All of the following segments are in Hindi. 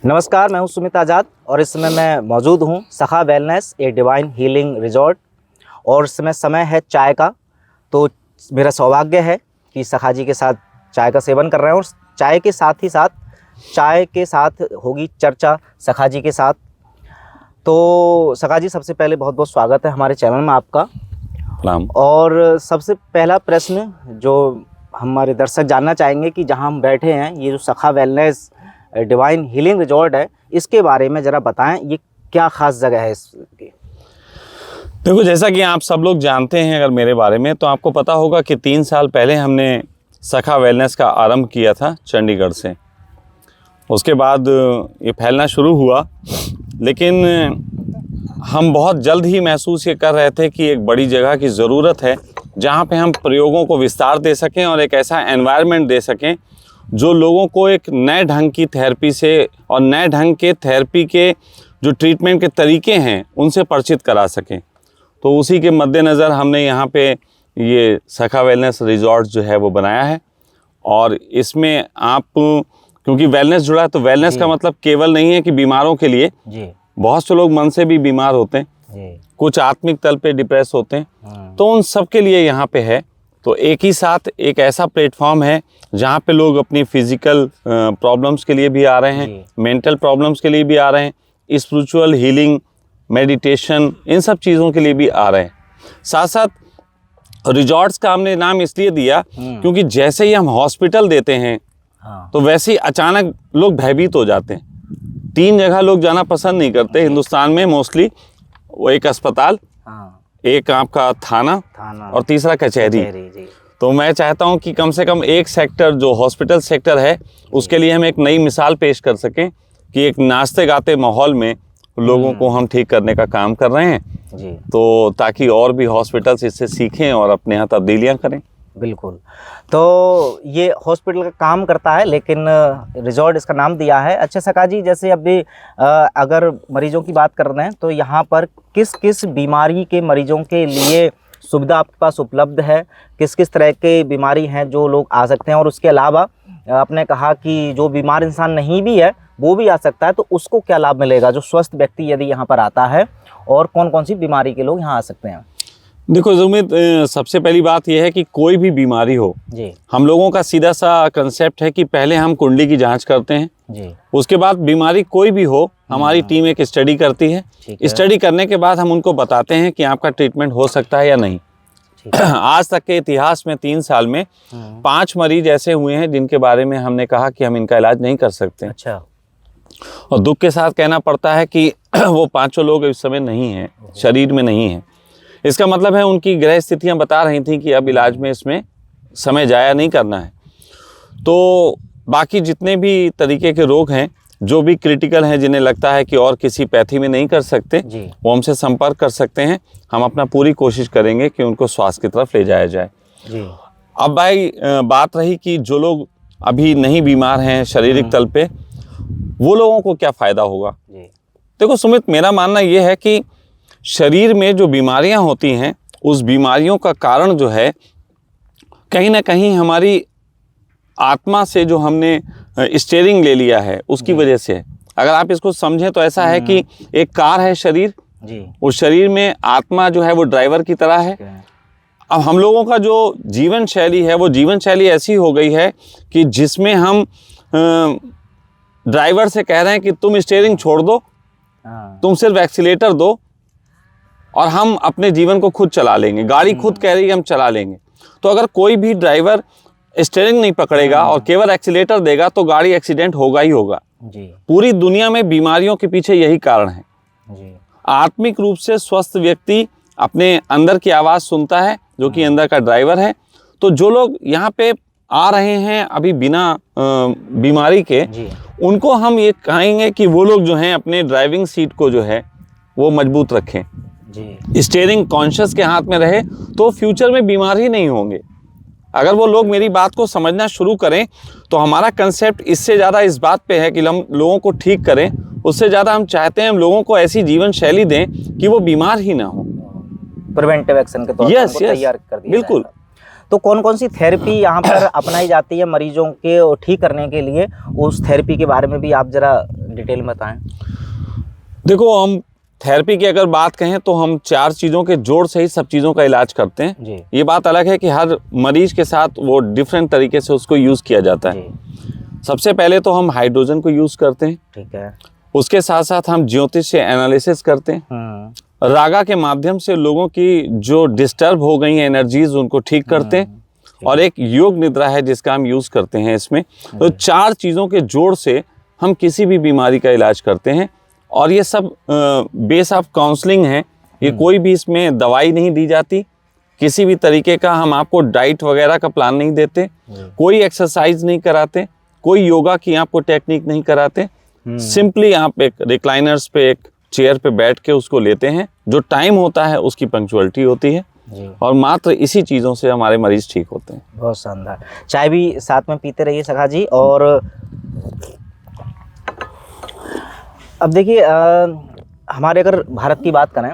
नमस्कार, मैं हूं सुमित आज़ाद और इस समय मैं मौजूद हूं सखा wellness a divine healing resort और इस समय है चाय का। तो मेरा सौभाग्य है कि सखा जी के साथ चाय का सेवन कर रहे हैं और चाय के साथ होगी चर्चा सखा जी के साथ। तो सखा जी, सबसे पहले बहुत बहुत स्वागत है हमारे चैनल में आपका। और सबसे पहला प्रश्न जो हमारे दर्शक जानना चाहेंगे कि जहां हम बैठे हैं, ये जो सखा वेलनेस डिवाइन हीलिंग रिजॉर्ट है, इसके बारे में ज़रा बताएं, ये क्या ख़ास जगह है इसकी? देखो, जैसा कि आप सब लोग जानते हैं अगर मेरे बारे में, तो आपको पता होगा कि 3 साल पहले हमने सखा वेलनेस का आरंभ किया था चंडीगढ़ से। उसके बाद ये फैलना शुरू हुआ, लेकिन हम बहुत जल्द ही महसूस ये कर रहे थे कि एक बड़ी जगह की ज़रूरत है जहाँ पे हम प्रयोगों को विस्तार दे सकें और एक ऐसा एनवायरनमेंट दे सकें जो लोगों को एक नए ढंग की थेरेपी से और नए ढंग के थेरेपी के जो ट्रीटमेंट के तरीके हैं उनसे परिचित करा सकें। तो उसी के मद्देनज़र हमने यहाँ पे ये सखा वेलनेस रिजॉर्ट जो है वो बनाया है। और इसमें आप, क्योंकि वेलनेस जुड़ा है, तो वेलनेस का मतलब केवल नहीं है कि बीमारों के लिए जी। बहुत से लोग मन से भी बीमार होते हैं, कुछ आत्मिक तल पे डिप्रेस होते हैं, तो उन सब के लिए यहाँ पे है। तो एक ही साथ एक ऐसा प्लेटफॉर्म है जहाँ पे लोग अपनी फिजिकल प्रॉब्लम्स के लिए भी आ रहे हैं, मेंटल प्रॉब्लम्स के लिए भी आ रहे हैं, स्पिरिचुअल हीलिंग, मेडिटेशन, इन सब चीज़ों के लिए भी आ रहे हैं। साथ साथ रिजॉर्ट्स का हमने नाम इसलिए दिया क्योंकि जैसे ही हम हॉस्पिटल देते हैं तो वैसे ही अचानक लोग भयभीत हो जाते हैं। 3 जगह लोग जाना पसंद नहीं करते हिंदुस्तान में मोस्टली, वो एक अस्पताल, एक आपका थाना और तीसरा कचहरी। तो मैं चाहता हूं कि कम से कम एक सेक्टर जो हॉस्पिटल सेक्टर है उसके लिए हम एक नई मिसाल पेश कर सकें कि एक नाचते गाते माहौल में लोगों को हम ठीक करने का काम कर रहे हैं जी। तो ताकि और भी हॉस्पिटल्स इससे सीखें और अपने यहाँ तब्दीलियाँ करें। बिल्कुल। तो ये हॉस्पिटल का काम करता है, लेकिन रिजॉर्ट इसका नाम दिया है। अच्छा सखा जी, जैसे अभी अगर मरीजों की बात कर रहे हैं तो यहाँ पर किस किस बीमारी के मरीजों के लिए सुविधा आपके पास उपलब्ध है? किस किस तरह के बीमारी हैं जो लोग आ सकते हैं? और उसके अलावा आपने कहा कि जो बीमार इंसान नहीं भी है वो भी आ सकता है, तो उसको क्या लाभ मिलेगा जो स्वस्थ व्यक्ति यदि यहाँ पर आता है? और कौन कौन सी बीमारी के लोग यहाँ आ सकते हैं? देखो सुमित, सबसे पहली बात यह है कि कोई भी बीमारी हो जी, हम लोगों का सीधा सा कंसेप्ट है कि पहले हम कुंडली की जांच करते हैं जी। उसके बाद बीमारी कोई भी हो, हमारी टीम एक स्टडी करती है। स्टडी करने के बाद हम उनको बताते हैं कि आपका ट्रीटमेंट हो सकता है या नहीं। आज तक के इतिहास में 3 साल में 5 मरीज ऐसे हुए हैं जिनके बारे में हमने कहा कि हम इनका इलाज नहीं कर सकते। अच्छा। और दुख के साथ कहना पड़ता है कि वो 5 लोग इस समय नहीं हैं, शरीर में नहीं है। इसका मतलब है उनकी ग्रह स्थितियां बता रही थी कि अब इलाज में इसमें समय जाया नहीं करना है। तो बाकी जितने भी तरीके के रोग हैं जो भी क्रिटिकल हैं, जिन्हें लगता है कि और किसी पैथी में नहीं कर सकते, वो हमसे संपर्क कर सकते हैं। हम अपना पूरी कोशिश करेंगे कि उनको स्वास्थ्य की तरफ ले जाया जाए जी। अब भाई बात रही कि जो लोग अभी नहीं बीमार हैं शारीरिक तल पे, वो लोगों को क्या फ़ायदा होगा? देखो सुमित, मेरा मानना ये है कि शरीर में जो बीमारियां होती हैं उस बीमारियों का कारण जो है कहीं ना कहीं हमारी आत्मा से जो हमने स्टीयरिंग ले लिया है उसकी वजह से है। अगर आप इसको समझें तो ऐसा है कि एक कार है शरीर जी, उस शरीर में आत्मा जो है वो ड्राइवर की तरह है। अब हम लोगों का जो जीवन शैली है वो जीवन शैली ऐसी हो गई है कि जिसमें हम ड्राइवर से कह रहे हैं कि तुम स्टीयरिंग छोड़ दो, तुम सिर्फ एक्सीलेटर दो और हम अपने जीवन को खुद चला लेंगे। गाड़ी खुद कह रही है हम चला लेंगे। तो अगर कोई भी ड्राइवर स्टीयरिंग नहीं पकड़ेगा और केवल एक्सीलेटर देगा तो गाड़ी एक्सीडेंट होगा ही होगा जी। पूरी दुनिया में बीमारियों के पीछे यही कारण है जी। आत्मिक रूप से स्वस्थ व्यक्ति अपने अंदर की आवाज़ सुनता है जो कि अंदर का ड्राइवर है। तो जो लोग यहाँ पे आ रहे हैं अभी बिना बीमारी के, उनको हम ये कहेंगे कि वो लोग जो हैं अपने ड्राइविंग सीट को जो है वो मजबूत रखें, स्टीयरिंग कॉन्शियस के हाथ में रहे, तो फ्यूचर में बीमार ही नहीं होंगे। अगर वो लोग मेरी बात को समझना शुरू करें तो हमारा कंसेप्ट इससे ज़्यादा इस बात पे है कि हम लोगों को ठीक करें, उससे ज़्यादा हम चाहते हैं हम लोगों को ऐसी जीवन शैली दें कि वो बीमार ही ना हो। प्रिवेंटिव एक्शन के तौर पर तैयार कर दिया। बिल्कुल। तो कौन कौन सी थेरेपी यहाँ पर अपनाई जाती है मरीजों के ठीक करने के लिए, उस थेरेपी के बारे में भी आप ज़रा डिटेल में बताएं। देखो, हम थेरेपी की अगर बात कहें तो हम 4 चीज़ों के जोड़ से ही सब चीज़ों का इलाज करते हैं जी। ये बात अलग है कि हर मरीज के साथ वो डिफरेंट तरीके से उसको यूज़ किया जाता है। सबसे पहले तो हम हाइड्रोजन को यूज़ करते हैं, ठीक है। उसके साथ साथ हम ज्योतिष से एनालिसिस करते हैं, रागा के माध्यम से लोगों की जो डिस्टर्ब हो गई एनर्जीज उनको ठीक करते हैं, और एक योग निद्रा है जिसका हम यूज़ करते हैं इसमें। तो 4 चीज़ों के जोड़ से हम किसी भी बीमारी का इलाज करते हैं, और ये सब बेस ऑफ काउंसलिंग है। ये कोई भी इसमें दवाई नहीं दी जाती, किसी भी तरीके का हम आपको डाइट वगैरह का प्लान नहीं देते, कोई एक्सरसाइज नहीं कराते, कोई योगा की आपको टेक्निक नहीं कराते। सिंपली आप एक रिक्लाइनर्स पे, एक चेयर पे बैठ के उसको लेते हैं, जो टाइम होता है उसकी पंक्चुअलिटी होती है, और मात्र इसी चीज़ों से हमारे मरीज ठीक होते हैं। बहुत शानदार। चाय भी साथ में पीते रहिए सखा जी। और अब देखिए, हमारे अगर भारत की बात करें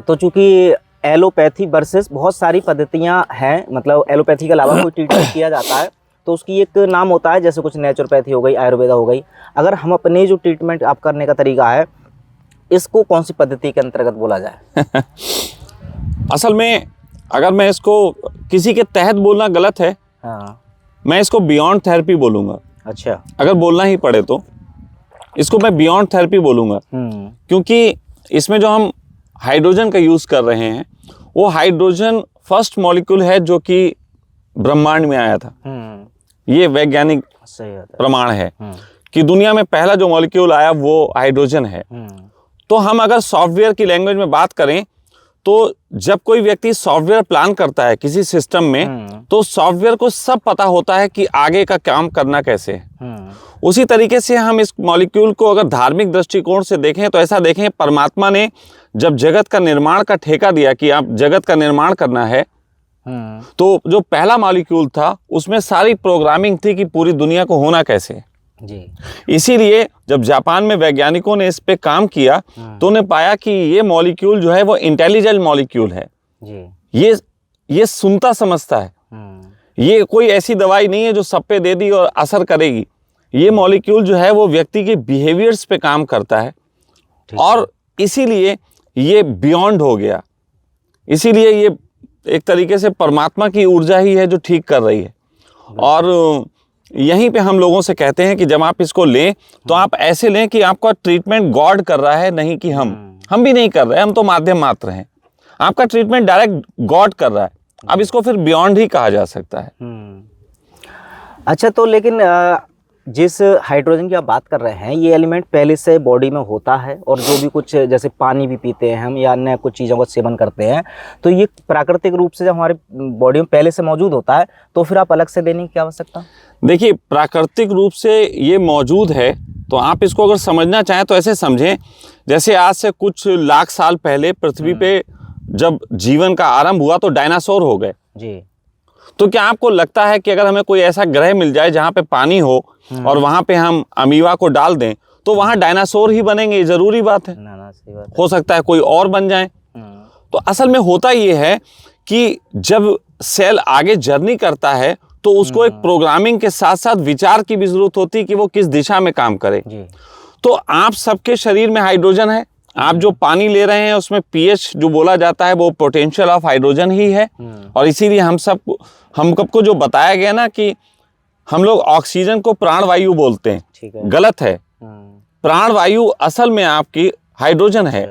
तो चूँकि एलोपैथी वर्सेस बहुत सारी पद्धतियाँ हैं, मतलब एलोपैथी के अलावा कोई ट्रीटमेंट किया जाता है तो उसकी एक नाम होता है, जैसे कुछ नेचुरोपैथी हो गई, आयुर्वेदा हो गई। अगर हम अपने जो ट्रीटमेंट आप करने का तरीका है, इसको कौन सी पद्धति के अंतर्गत बोला जाए? असल में अगर मैं इसको किसी के तहत बोलना गलत है, हाँ, मैं इसको बियॉन्ड थेरेपी बोलूँगा। अच्छा, अगर बोलना ही पड़े तो इसको मैं बियॉन्ड थेरेपी बोलूँगा, क्योंकि इसमें जो हम हाइड्रोजन का यूज़ कर रहे हैं वो हाइड्रोजन फर्स्ट मॉलिक्यूल है जो कि ब्रह्मांड में आया था। ये वैज्ञानिक प्रमाण है कि दुनिया में पहला जो मॉलिक्यूल आया वो हाइड्रोजन है। तो हम अगर सॉफ्टवेयर की लैंग्वेज में बात करें तो जब कोई व्यक्ति सॉफ्टवेयर प्लान करता है किसी सिस्टम में, तो सॉफ्टवेयर को सब पता होता है कि आगे का काम करना कैसे है। उसी तरीके से हम इस मॉलिक्यूल को अगर धार्मिक दृष्टिकोण से देखें तो ऐसा देखें, परमात्मा ने जब जगत का निर्माण का ठेका दिया कि आप जगत का निर्माण करना है, तो जो पहला मॉलिक्यूल था उसमें सारी प्रोग्रामिंग थी कि पूरी दुनिया को होना कैसे जी। इसीलिए जब जापान में वैज्ञानिकों ने इस पे काम किया तो उन्हें पाया कि ये मॉलिक्यूल जो है वो इंटेलिजेंट मॉलिक्यूल है जी। ये सुनता समझता है, ये कोई ऐसी दवाई नहीं है जो सब पे दे दी और असर करेगी। ये मॉलिक्यूल जो है वो व्यक्ति के बिहेवियर्स पे काम करता है, और इसीलिए ये बियॉन्ड हो गया। इसीलिए ये एक तरीके से परमात्मा की ऊर्जा ही है जो ठीक कर रही है। और यहीं पे हम लोगों से कहते हैं कि जब आप इसको लें तो आप ऐसे लें कि आपका ट्रीटमेंट गॉड कर रहा है, नहीं कि हम भी नहीं कर रहे, हम तो माध्यम मात्र हैं। आपका ट्रीटमेंट डायरेक्ट गॉड कर रहा है। अब इसको फिर बियॉन्ड ही कहा जा सकता है। अच्छा, तो लेकिन जिस हाइड्रोजन की आप बात कर रहे हैं, ये एलिमेंट पहले से बॉडी में होता है, और जो भी कुछ जैसे पानी भी पीते हैं हम या अन्य कुछ चीज़ों का सेवन करते हैं, तो ये प्राकृतिक रूप से जब हमारे बॉडी में पहले से मौजूद होता है, तो फिर आप अलग से देने की क्या आवश्यकता? देखिए, प्राकृतिक रूप से ये मौजूद है, तो आप इसको अगर समझना चाहें तो ऐसे समझें जैसे आज से कुछ लाख साल पहले पृथ्वी पे जब जीवन का आरंभ हुआ तो डायनासोर हो गए जी। तो क्या आपको लगता है कि अगर हमें कोई ऐसा ग्रह मिल जाए जहाँ पे पानी हो और वहाँ पे हम अमीबा को डाल दें तो वहाँ डायनासोर ही बनेंगे? ये जरूरी बात है? ना, सही बात है। हो सकता है कोई और बन जाए। तो असल में होता ये है कि जब सेल आगे जर्नी करता है तो उसको एक प्रोग्रामिंग के साथ साथ विचार की भी जरूरत होती है कि वो किस दिशा में काम करे जी। तो आप सबके शरीर में हाइड्रोजन है। आप जो पानी ले रहे हैं उसमें पीएच जो बोला जाता है वो पोटेंशियल ऑफ हाइड्रोजन ही है। और इसीलिए हम सबको जो बताया गया ना कि हम लोग ऑक्सीजन को प्राणवायु बोलते हैं, गलत है। प्राणवायु असल में आपकी हाइड्रोजन है,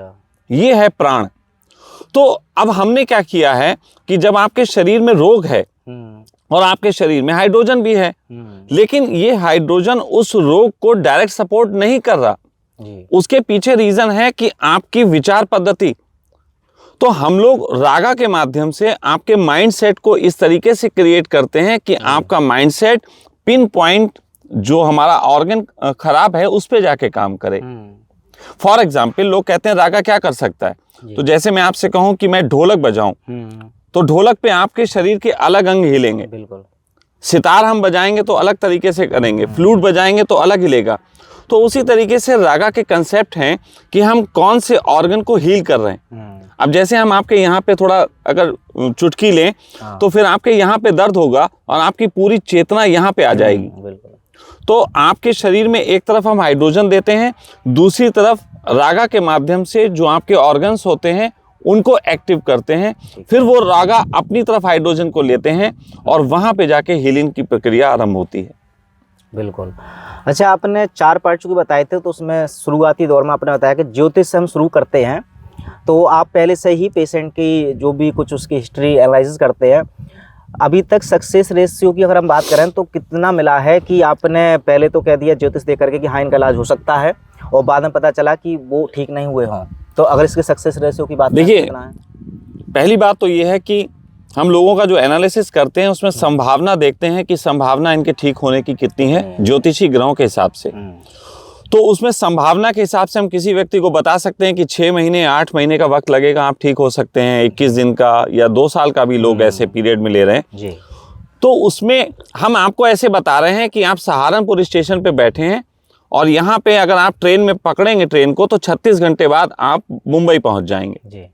ये है प्राण। तो अब हमने क्या किया है कि जब आपके शरीर में रोग है और आपके शरीर में हाइड्रोजन भी है, लेकिन ये हाइड्रोजन उस रोग को डायरेक्ट सपोर्ट नहीं कर रहा, उसके पीछे रीजन है कि आपकी विचार पद्धति। तो हम लोग रागा के माध्यम से आपके माइंडसेट को इस तरीके से क्रिएट करते हैं कि आपका माइंडसेट पिन पॉइंट जो हमारा ऑर्गन खराब है उस पे जाके काम करे। फॉर एग्जाम्पल, लोग कहते हैं रागा क्या कर सकता है, तो जैसे मैं आपसे कहूं कि मैं ढोलक बजाऊं, तो ढोलक पे आपके शरीर के अलग अंग हिलेंगे। बिल्कुल। सितार हम बजाएंगे तो अलग तरीके से करेंगे, फ्लूट बजाएंगे तो अलग हिलेगा। तो उसी तरीके से रागा के कंसेप्ट हैं कि हम कौन से ऑर्गन को हील कर रहे हैं। अब जैसे हम आपके यहाँ पे थोड़ा अगर चुटकी लें तो फिर आपके यहाँ पे दर्द होगा और आपकी पूरी चेतना यहाँ पे आ जाएगी। बिल्कुल। तो आपके शरीर में एक तरफ हम हाइड्रोजन देते हैं, दूसरी तरफ रागा के माध्यम से जो आपके ऑर्गन्स होते हैं उनको एक्टिव करते हैं, फिर वो रागा अपनी तरफ हाइड्रोजन को लेते हैं और वहाँ पे जाके हीलिंग की प्रक्रिया आरंभ होती है। बिल्कुल। अच्छा, आपने 4 पार्ट चूँकि बताए थे, तो उसमें शुरुआती दौर में आपने बताया कि ज्योतिष से हम शुरू करते हैं, तो आप पहले से ही पेशेंट की जो भी कुछ उसकी हिस्ट्री एनालिसिस करते हैं। अभी तक सक्सेस रेशियो की अगर हम बात करें तो कितना मिला है कि आपने पहले तो कह दिया ज्योतिष दे करके कि हाँ इनका इलाज हो सकता है, और बाद में पता चला कि वो ठीक नहीं हुए हों, तो अगर इसके सक्सेस रेशियो की बात करें देखिए, कितना है? पहली बात तो ये है कि हम लोगों का जो एनालिसिस करते हैं उसमें संभावना देखते हैं कि संभावना इनके ठीक होने की कितनी है ज्योतिषी ग्रहों के हिसाब से। तो उसमें संभावना के हिसाब से हम किसी व्यक्ति को बता सकते हैं कि 6 महीने 8 महीने का वक्त लगेगा, आप ठीक हो सकते हैं, 21 दिन का या 2 साल का भी लोग ऐसे पीरियड में ले रहे हैं जी। तो उसमें हम आपको ऐसे बता रहे हैं कि आप सहारनपुर स्टेशन पे बैठे हैं और यहाँ पे अगर आप ट्रेन में पकड़ेंगे ट्रेन को तो 36 घंटे बाद आप मुंबई पहुँच जाएंगे जी।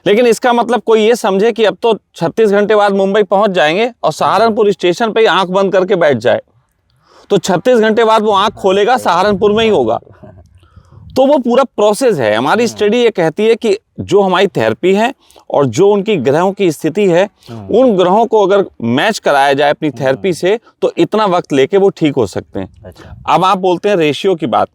लेकिन इसका मतलब कोई ये समझे कि अब तो 36 घंटे बाद मुंबई पहुंच जाएंगे और सहारनपुर स्टेशन पे ही आंख बंद करके बैठ जाए, तो 36 घंटे बाद वो आंख खोलेगा सहारनपुर में ही होगा। तो वो पूरा प्रोसेस है। हमारी स्टडी ये कहती है कि जो हमारी थेरेपी है और जो उनकी ग्रहों की स्थिति है, उन ग्रहों को अगर मैच कराया जाए अपनी थेरेपी से तो इतना वक्त लेके वो ठीक हो सकते हैं। अच्छा। अब आप बोलते हैं रेशियो की बात,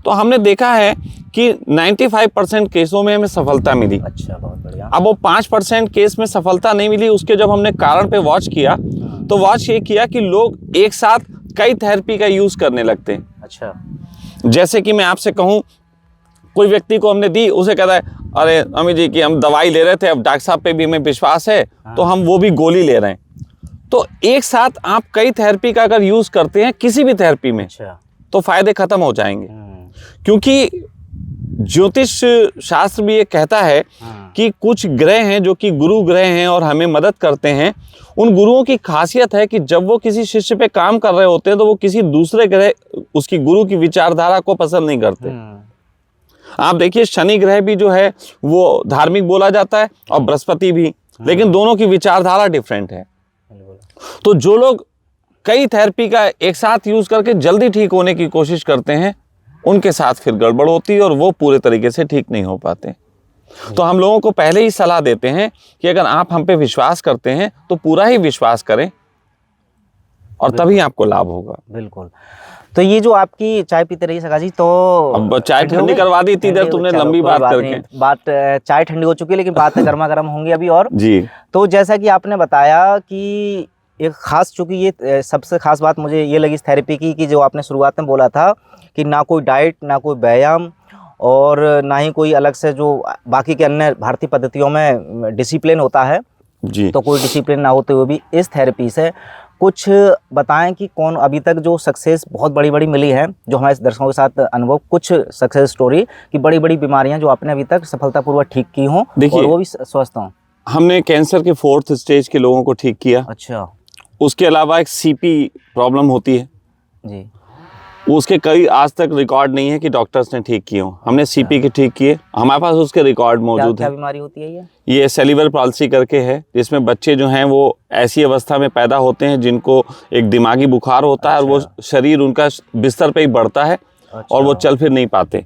तो हमने देखा है कि 95% केसों में हमें सफलता मिली। अच्छा, बहुत बढ़िया। अब वो 5% केस में सफलता नहीं मिली, उसके जब हमने कारण पे वॉच किया तो वॉच ये किया कि लोग एक साथ कई थेरेपी का यूज करने लगते हैं। अच्छा। जैसे कि मैं आपसे कहूँ, कोई व्यक्ति को हमने दी, उसे कहता है अरे अमित जी की हम दवाई ले रहे थे, अब डॉक्टर साहब पे भी हमें विश्वास है तो हम वो भी गोली ले रहे हैं। तो एक साथ आप कई थेरेपी का अगर यूज करते हैं किसी भी थेरेपी में, अच्छा। तो फायदे खत्म हो जाएंगे। क्योंकि ज्योतिष शास्त्र भी ये कहता है कि कुछ ग्रह हैं जो कि गुरु ग्रह हैं और हमें मदद करते हैं। उन गुरुओं की खासियत है कि जब वो किसी शिष्य पे काम कर रहे होते हैं तो वो किसी दूसरे ग्रह, उसकी गुरु की विचारधारा को पसंद नहीं करते। आप देखिए, शनि ग्रह भी जो है वो धार्मिक बोला जाता है और बृहस्पति भी, लेकिन दोनों की विचारधारा डिफरेंट है। तो जो लोग कई थेरेपी का एक साथ यूज करके जल्दी ठीक होने की कोशिश करते हैं, उनके साथ फिर गड़बड़ होती है और वो पूरे तरीके से ठीक नहीं हो पाते। तो हम लोगों को पहले ही सलाह देते हैं कि अगर आप हम पे विश्वास करते हैं तो पूरा ही विश्वास करें और तभी आपको लाभ होगा। बिल्कुल। तो ये जो आपकी चाय पीते रहिए सखा जी, तो अब चाय ठंडी करवा दी थी इधर तुमने, लंबी बात करके। चाय ठंडी हो चुकी है लेकिन बातें गर्मा गर्म होंगी अभी और जी। तो जैसा कि आपने बताया कि एक खास, चूंकि ये सबसे खास बात मुझे ये लगी इस थेरेपी की कि जो आपने शुरुआत में बोला था कि ना कोई डाइट, ना कोई व्यायाम और ना ही कोई अलग से जो बाकी के अन्य भारतीय पद्धतियों में डिसिप्लिन होता है जी, तो कोई डिसिप्लिन ना होते हुए भी इस थेरेपी से कुछ बताएं कि कौन अभी तक जो सक्सेस बहुत बड़ी बड़ी मिली है, जो हमारे दर्शकों के साथ अनुभव, कुछ सक्सेस स्टोरी कि बड़ी बड़ी बीमारियां जो आपने अभी तक सफलतापूर्वक ठीक की हों और वो भी स्वस्थ हों। हमने कैंसर के 4th स्टेज के लोगों को ठीक किया। अच्छा। उसके अलावा एक सीपी प्रॉब्लम होती है जी, उसके कई आज तक रिकॉर्ड नहीं है कि डॉक्टर्स ने ठीक किए हों। हमने सीपी के ठीक किए, हमारे पास उसके रिकॉर्ड मौजूद क्या है। बीमारी होती है ये सेल्युलर पाल्सी करके है, जिसमें बच्चे जो हैं वो ऐसी अवस्था में पैदा होते हैं जिनको एक दिमागी बुखार होता है और वो शरीर उनका बिस्तर पे ही बढ़ता है और वो चल फिर नहीं पाते।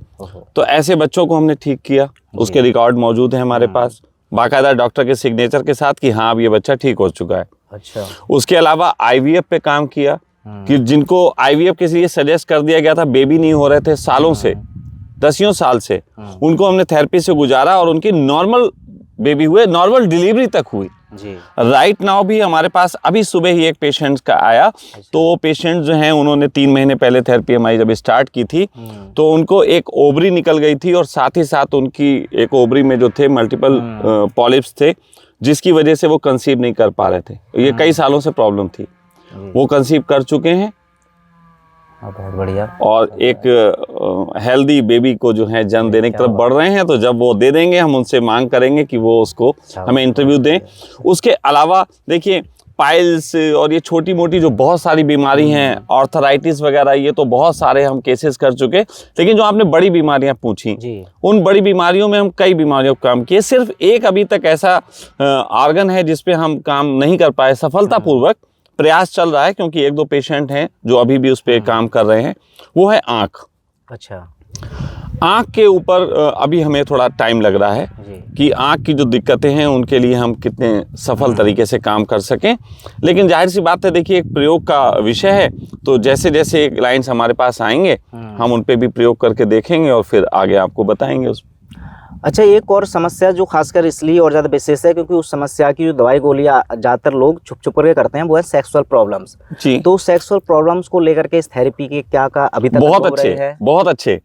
तो ऐसे बच्चों को हमने ठीक किया, उसके रिकॉर्ड मौजूद है हमारे पास बाकायदा डॉक्टर के सिग्नेचर के साथ कि हाँ अब ये बच्चा ठीक हो चुका है। अच्छा। उसके अलावा आईवीएफ पे काम किया कि जिनको आईवीएफ के लिए सजेस्ट कर दिया गया था, बेबी नहीं हो रहे थे सालों से, 10 साल से, उनको हमने थेरेपी से गुजारा और उनकी नॉर्मल बेबी हुए, नॉर्मल डिलीवरी तक हुई जी। राइट नाउ भी हमारे पास अभी सुबह ही एक पेशेंट का आया। तो वो पेशेंट जो हैं उन्होंने 3 महीने पहले थेरेपी हमारी जब स्टार्ट की थी तो उनको एक ओवरी निकल गई थी और साथ ही साथ उनकी एक ओवरी में जो थे मल्टीपल पॉलिप्स थे, जिसकी वजह से वो कंसीव नहीं कर पा रहे थे। ये कई सालों से प्रॉब्लम थी, वो कंसीव कर चुके हैं बहुत बढ़िया और एक हेल्दी बेबी को जो है जन्म देने की तरफ बढ़ रहे हैं। तो जब वो दे देंगे हम उनसे मांग करेंगे कि वो उसको हमें इंटरव्यू दें। उसके अलावा देखिए पाइल्स और ये छोटी मोटी जो बहुत सारी बीमारी हैं, ऑर्थराइटिस वगैरह, ये तो बहुत सारे हम केसेस कर चुके। लेकिन जो आपने बड़ी बीमारियां पूछी, उन बड़ी बीमारियों में हम कई बीमारियों पर काम किए। सिर्फ एक अभी तक ऐसा ऑर्गन है जिसपे हम काम नहीं कर पाए सफलतापूर्वक। प्रयास चल रहा है क्योंकि 1-2 पेशेंट हैं जो अभी भी उस पर काम कर रहे हैं। वो है आँख। अच्छा। आँख के ऊपर अभी हमें थोड़ा टाइम लग रहा है कि आँख की जो दिक्कतें हैं उनके लिए हम कितने सफल तरीके से काम कर सकें। लेकिन जाहिर सी बात है, देखिए एक प्रयोग का विषय है, तो जैसे जैसे क्लाइंट्स हमारे पास आएंगे हम उन पे भी प्रयोग करके देखेंगे और फिर आगे आपको बताएंगे उस। अच्छा, एक और समस्या जो खासकर इसलिए और ज़्यादा विशेष है क्योंकि उस समस्या की जो दवाई गोलियां ज़्यादातर लोग छुप छुप करके करते हैं, वो है सेक्सुअल प्रॉब्लम्स। जी। तो सेक्सुअल प्रॉब्लम्स को लेकर के इस थेरेपी के क्या का अभी तक बहुत अच्छे, बहुत अच्छे।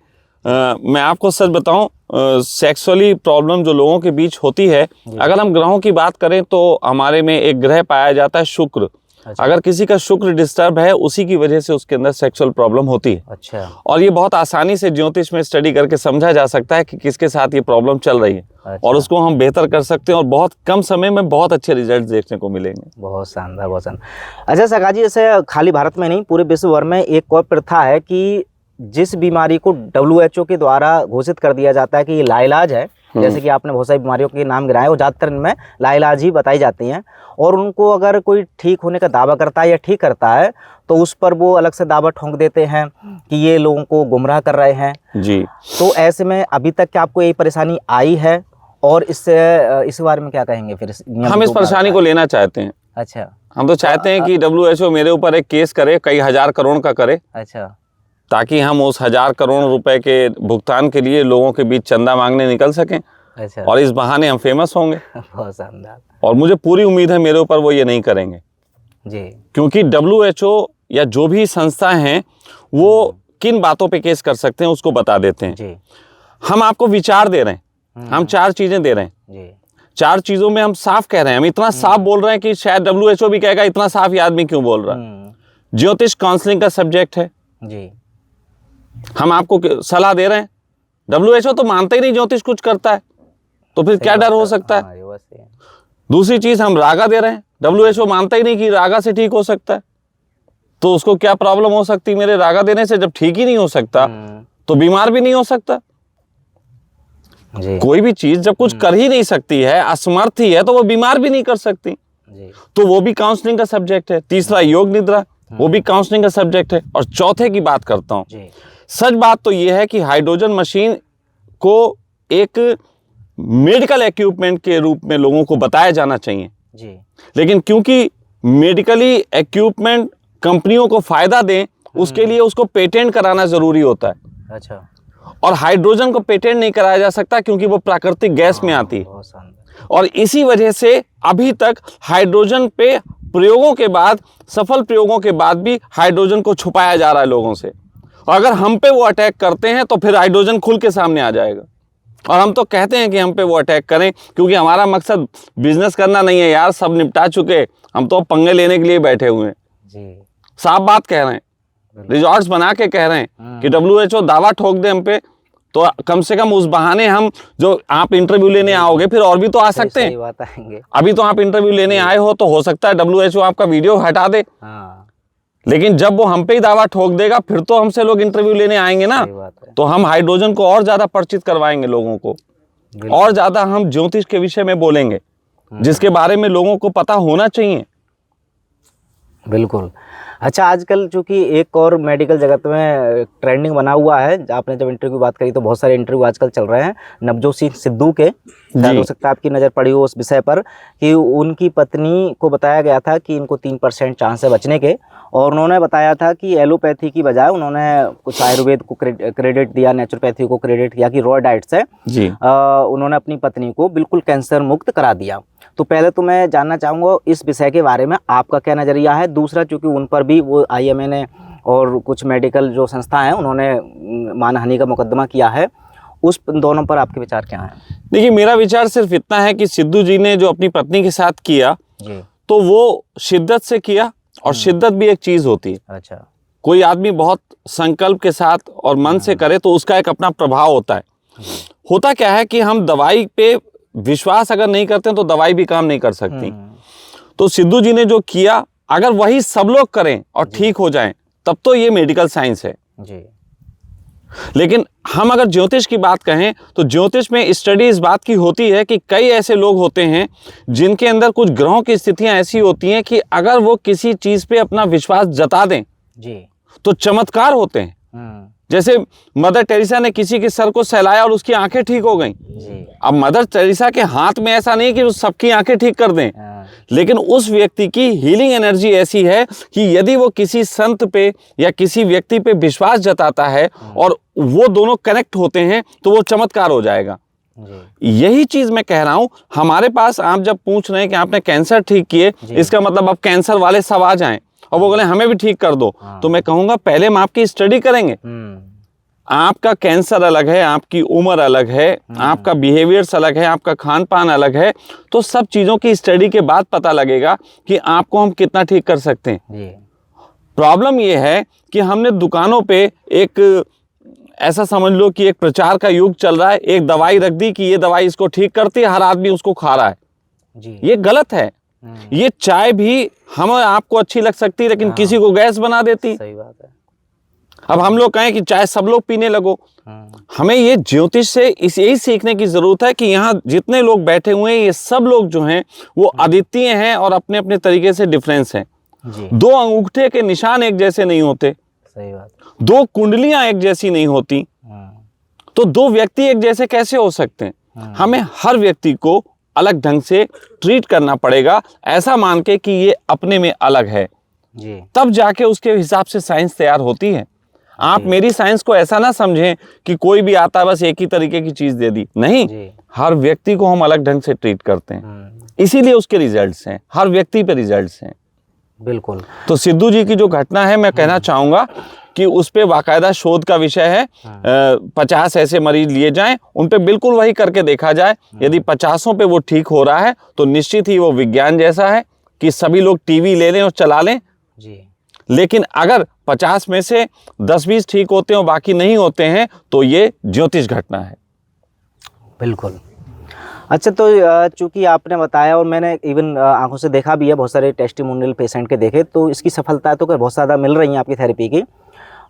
मैं आपको सच बताऊं, सेक्सुअली प्रॉब्लम जो लोगों के बीच होती है, अगर हम ग्रहों की बात करें तो हमारे में एक ग्रह पाया जाता है शुक्र। अच्छा। अगर किसी का शुक्र डिस्टर्ब है, उसी की वजह से उसके अंदर सेक्सुअल प्रॉब्लम होती है। अच्छा। और ये बहुत आसानी से ज्योतिष में स्टडी करके समझा जा सकता है कि किसके साथ ये प्रॉब्लम चल रही है। अच्छा। और उसको हम बेहतर कर सकते हैं और बहुत कम समय में बहुत अच्छे रिजल्ट देखने को मिलेंगे। बहुत शानदार, बहुत शानदार। अच्छा सगा जी, जैसे खाली भारत में नहीं, पूरे विश्व भर में एक और प्रथा है कि जिस बीमारी को WHO के द्वारा घोषित कर दिया जाता है कि ये लाइलाज है, जैसे कि आपने बहुत सारी बीमारियों के नाम गिराए, वो ज़्यादातर इनमें लाइलाज ही बताई जाती हैं, और उनको अगर कोई ठीक होने का दावा करता है या ठीक करता है तो उस पर वो अलग से दावा ठोंक देते हैं कि ये लोगों को गुमराह कर रहे हैं जी। तो ऐसे में अभी तक क्या आपको यही परेशानी आई है, और इस बारे में क्या कहेंगे फिर? हम इस परेशानी को लेना चाहते हैं। अच्छा। हम तो चाहते हैं कि WHO मेरे ऊपर एक केस करे, कई हजार करोड़ का करे। अच्छा। ताकि हम उस 1000 करोड़ रुपए के भुगतान के लिए लोगों के बीच चंदा मांगने निकल सकें। अच्छा। और इस बहाने हम फेमस होंगे। बहुत शानदार। और मुझे पूरी उम्मीद है मेरे ऊपर वो ये नहीं करेंगे जी, क्योंकि WHO या जो भी संस्था हैं वो किन बातों पे केस कर सकते हैं उसको बता देते हैं जी। हम आपको विचार दे रहे हैं, हम 4 चीजें दे रहे हैं जी। 4 चीजों में हम साफ कह रहे हैं, हम इतना साफ बोल रहे हैं कि शायद WHO भी कहेगा इतना साफ ये आदमी क्यों बोल रहा है। ज्योतिष काउंसलिंग का सब्जेक्ट है जी। हम आपको सलाह दे रहे हैं। WHO तो मानता ही नहीं ज्योतिष कुछ करता है, तो फिर क्या डर हो सकता है। दूसरी चीज, हम रागा दे रहे हैं। WHO मानता ही नहीं कि रागा से ठीक हो सकता है, तो उसको क्या प्रॉब्लम हो सकती मेरे रागा देने से? जब ठीक ही नहीं हो सकता तो बीमार भी नहीं हो सकता जी। कोई भी चीज जब कुछ कर ही नहीं सकती है, असमर्थ ही है, तो वो बीमार भी नहीं कर सकती जी। तो वो भी काउंसलिंग का सब्जेक्ट है। तीसरा, योग निद्रा, वो भी काउंसलिंग का सब्जेक्ट है। और चौथे की बात करता हूं, सच बात तो ये है कि हाइड्रोजन मशीन को एक मेडिकल इक्विपमेंट के रूप में लोगों को बताया जाना चाहिए जी। लेकिन क्योंकि मेडिकली इक्विपमेंट कंपनियों को फायदा दें, उसके लिए उसको पेटेंट कराना जरूरी होता है। अच्छा। और हाइड्रोजन को पेटेंट नहीं कराया जा सकता क्योंकि वो प्राकृतिक गैस में आती है। और इसी वजह से अभी तक हाइड्रोजन पे प्रयोगों के बाद, सफल प्रयोगों के बाद भी हाइड्रोजन को छुपाया जा रहा है लोगों से। और अगर हम पे वो अटैक करते हैं तो फिर हाइड्रोजन खुल के सामने आ जाएगा। और हम तो कहते हैं कि हम पे वो अटैक करें क्योंकि हमारा मकसद बिजनेस करना नहीं है यार, सब निपटा चुके, हम तो पंगे लेने के लिए बैठे हुए हैं जी। साफ बात कह रहे हैं, रिजॉर्ट्स बना के कह रहे हैं कि WHO दावा ठोक दे हम पे, तो कम से कम उस बहाने हम, जो आप इंटरव्यू लेने आओगे फिर और भी तो आ सकते हैं। अभी तो आप इंटरव्यू लेने आए हो, तो हो सकता है WHO आपका वीडियो हटा दे। लेकिन जब वो हम पे ही दावा ठोक देगा फिर तो हमसे लोग इंटरव्यू लेने आएंगे ना। तो हम हाइड्रोजन को और ज्यादा परिचित करवाएंगे लोगों को, और ज्यादा हम ज्योतिष के विषय में बोलेंगे जिसके बारे में लोगों को पता होना चाहिए। बिल्कुल। अच्छा, आजकल चूंकि एक और मेडिकल जगत में ट्रेंडिंग बना हुआ है, आपने जब इंटरव्यू की बात करी तो बहुत सारे इंटरव्यू आजकल चल रहे हैं नवजोत सिंह सिद्धू के, शायद हो सकता है आपकी नज़र पड़ी हो उस विषय पर, कि उनकी पत्नी को बताया गया था कि इनको 3% चांस है बचने के, और उन्होंने बताया था कि एलोपैथी की बजाय उन्होंने कुछ आयुर्वेद को क्रेडिट दिया, नेचुरोपैथी को क्रेडिट किया कि रॉ डाइट से उन्होंने अपनी पत्नी को बिल्कुल कैंसर मुक्त करा दिया। तो पहले तो मैं जानना चाहूँगा इस विषय के बारे में आपका क्या नज़रिया है। दूसरा, चूँकि उन पर भी वो IMA ने और कुछ मेडिकल जो संस्था हैं उन्होंने मानहानि का मुकदमा किया है, उस दोनों पर आपके विचार क्या हैं? देखिए, मेरा विचार सिर्फ इतना है कि सिद्धू जी ने जो अपनी पत्नी के साथ किया तो वो शिद्दत से किया, और शिद्दत भी एक चीज होती है। अच्छा। कोई आदमी बहुत संकल्प के साथ और मन से करे तो उसका एक अपना प्रभाव होता है। होता क्या है कि हम दवाई पे विश्वास अगर नहीं करते तो दवाई भी काम नहीं कर सकती। तो सिद्धू जी ने जो किया, अगर वही सब लोग करें और ठीक हो जाएं, तब तो ये मेडिकल साइंस है जी। लेकिन हम अगर ज्योतिष की बात कहें तो ज्योतिष में स्टडी इस बात की होती है कि कई ऐसे लोग होते हैं जिनके अंदर कुछ ग्रहों की स्थितियां ऐसी होती हैं कि अगर वो किसी चीज पे अपना विश्वास जता दें जी। तो चमत्कार होते हैं। जैसे मदर टेरेसा ने किसी के सर को सहलाया और उसकी आंखें ठीक हो गईं। जी। अब मदर टेरेसा के हाथ में ऐसा नहीं कि वो सबकी आंखें ठीक कर दें, लेकिन उस व्यक्ति की हीलिंग एनर्जी ऐसी है कि यदि वो किसी संत पे या किसी व्यक्ति पे विश्वास जताता है और वो दोनों कनेक्ट होते हैं तो वो चमत्कार हो जाएगा। यही चीज मैं कह रहा हूं, हमारे पास आप जब पूछ रहे हैं कि आपने कैंसर ठीक किए, इसका मतलब अब कैंसर वाले सब आ जाएं और वो बोले हमें भी ठीक कर दो, तो मैं कहूंगा पहले हम आपकी स्टडी करेंगे। आपका कैंसर अलग है, आपकी उम्र अलग है, आपका बिहेवियर्स अलग है, आपका खान पान अलग है, तो सब चीजों की स्टडी के बाद पता लगेगा कि आपको हम कितना ठीक कर सकते हैं। प्रॉब्लम ये है कि हमने दुकानों पे एक ऐसा समझ लो कि एक प्रचार का युग चल रहा है, एक दवाई रख दी कि ये दवाई इसको ठीक करती है, हर आदमी उसको खा रहा है जी। ये गलत है। ये चाय भी हमें आपको अच्छी लग सकती है लेकिन किसी को गैस बना देती। सही बात है। अब हम लोग कहें कि चाय सब लोग पीने लगो, हमें ये ज्योतिष से यही सीखने की जरूरत है कि यहाँ जितने लोग बैठे हुए हैं ये सब लोग जो हैं वो अद्वितीय हैं और अपने अपने तरीके से डिफरेंस हैं। दो अंगूठे के निशान एक जैसे नहीं होते, सही बात। दो कुंडलियां एक जैसी नहीं होती, तो दो व्यक्ति एक जैसे कैसे हो सकते हैं। हमें हर व्यक्ति को अलग ढंग से ट्रीट करना पड़ेगा, ऐसा मान के कि ये अपने में अलग है जी। तब जाके उसके हिसाब से साइंस तैयार होती है। आप मेरी साइंस को ऐसा ना समझें कि कोई भी आता है बस एक ही तरीके की चीज दे दी, नहीं, हर व्यक्ति को हम अलग ढंग से ट्रीट करते हैं, इसीलिए उसके रिजल्ट्स हैं, हर व्यक्ति पे रिजल्ट्स हैं। बिल्कुल। तो सिद्धू जी की जो घटना है, मैं कहना चाहूंगा कि उस पे बाकायदा शोध का विषय है। 50 ऐसे मरीज लिए जाएं, उन पे बिल्कुल वही करके देखा जाए। यदि 50 पे वो ठीक हो रहा है तो निश्चित ही वो विज्ञान जैसा है कि सभी लोग टीवी ले लें और चला लें जी। लेकिन अगर 50 में से 10-20 ठीक होते हैं और बाकी नहीं होते हैं तो ये ज्योतिष घटना है। बिल्कुल। अच्छा, तो चूंकि आपने बताया और मैंने इवन आंखों से देखा भी है, बहुत सारे टेस्टिमोनियल पेशेंट के देखे, तो इसकी सफलता तो बहुत ज़्यादा मिल रही है आपकी थेरेपी की।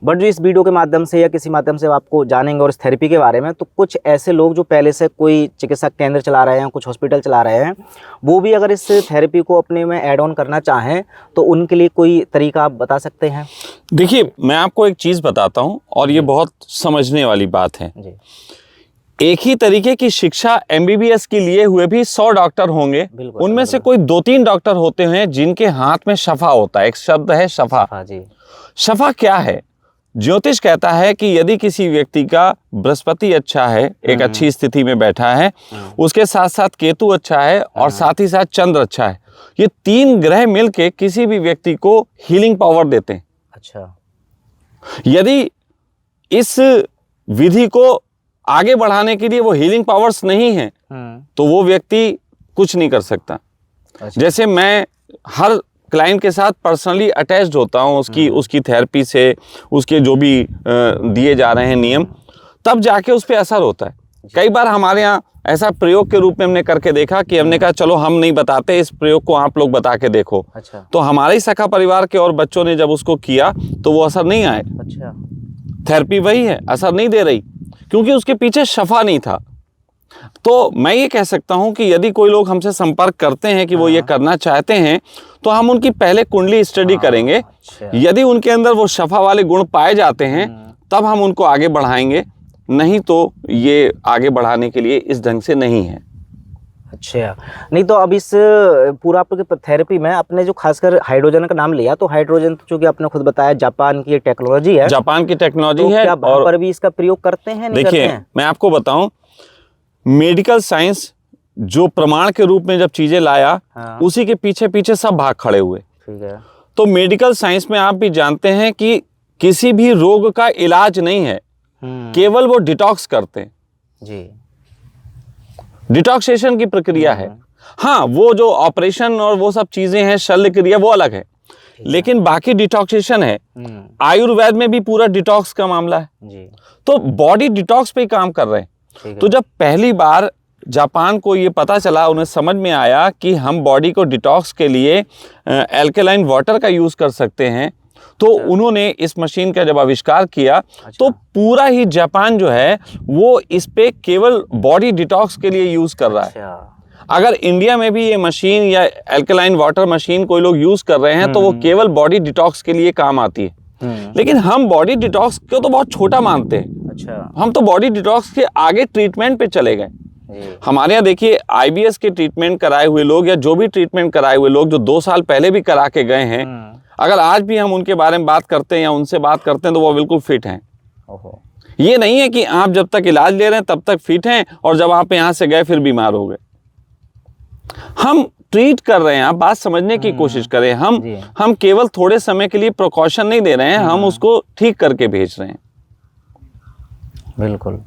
बट जो इस वीडियो के माध्यम से या किसी माध्यम से आपको जानेंगे और इस थेरेपी के बारे में, तो कुछ ऐसे लोग जो पहले से कोई चिकित्सा केंद्र चला रहे हैं, कुछ हॉस्पिटल चला रहे हैं, वो भी अगर इस थेरेपी को अपने में ऐड ऑन करना चाहें तो उनके लिए कोई तरीका आप बता सकते हैं? देखिए, मैं आपको एक चीज़ बताता हूँ और ये बहुत समझने वाली बात है जी। एक ही तरीके की शिक्षा MBBS के लिए हुए भी 100 डॉक्टर होंगे, उनमें से कोई 2-3 डॉक्टर होते हैं जिनके हाथ में शफा होता है। एक शब्द है शफा जी। शफा क्या है? ज्योतिष कहता है कि यदि किसी व्यक्ति का बृहस्पति अच्छा है, एक अच्छी स्थिति में बैठा है, उसके साथ साथ केतु अच्छा है और साथ ही साथ चंद्र अच्छा है, ये 3 ग्रह मिलके किसी भी व्यक्ति को हीलिंग पावर देते हैं। अच्छा। यदि इस विधि को आगे बढ़ाने के लिए वो हीलिंग पावर्स नहीं है तो वो व्यक्ति कुछ नहीं कर सकता। अच्छा। जैसे मैं हर क्लाइंट के साथ पर्सनली अटैच्ड होता हूँ, उसकी थेरेपी से, उसके जो भी दिए जा रहे हैं नियम, तब जाके उस पर असर होता है। कई बार हमारे यहाँ ऐसा प्रयोग के रूप में हमने करके देखा कि हमने कहा चलो हम नहीं बताते, इस प्रयोग को आप लोग बता के देखो। अच्छा। तो हमारे ही सखा परिवार के और बच्चों ने जब उसको किया तो वो असर नहीं आए। अच्छा। थेरेपी वही है, असर नहीं दे रही क्योंकि उसके पीछे शफा नहीं था। तो मैं ये कह सकता हूं कि यदि कोई लोग हमसे संपर्क करते हैं कि वो ये करना चाहते हैं तो हम उनकी पहले कुंडली स्टडी करेंगे। अच्छा। यदि उनके अंदर वो शफा वाले गुण पाए जाते हैं तब हम उनको आगे बढ़ाएंगे, नहीं तो ये आगे बढ़ाने के लिए इस ढंग से नहीं है। अच्छा, नहीं तो अब इस पूरा आपके थेरेपी में आपने जो खासकर हाइड्रोजन का नाम लिया, तो हाइड्रोजन तो चूंकि आपने खुद बताया जापान की टेक्नोलॉजी है, जापान की टेक्नोलॉजी है, क्या वहां पर भी इसका प्रयोग करते हैं? नहीं करते हैं? देखिए, मैं आपको बताऊं, मेडिकल साइंस जो प्रमाण के रूप में जब चीजें लाया, उसी के पीछे पीछे सब भाग खड़े हुए। ठीक है। तो मेडिकल साइंस में आप भी जानते हैं कि किसी भी रोग का इलाज नहीं है, केवल वो डिटॉक्स करते हैं जी। डिटॉक्सेशन की प्रक्रिया है। हाँ, वो जो ऑपरेशन और वो सब चीजें हैं, शल्य क्रिया, वो अलग है, लेकिन बाकी डिटॉक्सेशन है। आयुर्वेद में भी पूरा डिटॉक्स का मामला है जी। तो बॉडी डिटॉक्स पे ही काम कर रहे हैं। तो जब पहली बार जापान को ये पता चला, उन्हें समझ में आया कि हम बॉडी को डिटॉक्स के लिए एल्कलाइन वाटर का यूज़ कर सकते हैं, तो उन्होंने इस मशीन का जब आविष्कार किया तो पूरा ही जापान जो है वो इस पे केवल बॉडी डिटॉक्स के लिए यूज़ कर रहा है। अगर इंडिया में भी ये मशीन या एल्कलाइन वाटर मशीन कोई लोग यूज़ कर रहे हैं तो वो केवल बॉडी डिटॉक्स के लिए काम आती है, लेकिन हम बॉडी डिटॉक्स को तो बहुत छोटा मानते हैं। अच्छा, हम हम तो बॉडी डिटॉक्स के आगे ट्रीटमेंट पे चले गए। हमारे यहाँ देखिए IBS के ट्रीटमेंट कराए हुए लोग या जो भी ट्रीटमेंट कराए हुए लोग जो 2 साल पहले भी करा के गए हैं, अगर आज भी हम उनके बारे में बात करते हैं या उनसे बात करते हैं तो वो बिल्कुल फिट हैं। ये नहीं है कि आप जब तक इलाज ले रहे हैं तब तक फिट हैं और जब आप यहाँ से गए फिर बीमार हो गए। हम ट्रीट कर रहे हैं, आप बात समझने की कोशिश करें। हम केवल थोड़े समय के लिए प्रिकॉशन नहीं दे रहे हैं, हम उसको ठीक करके भेज रहे हैं। बिल्कुल।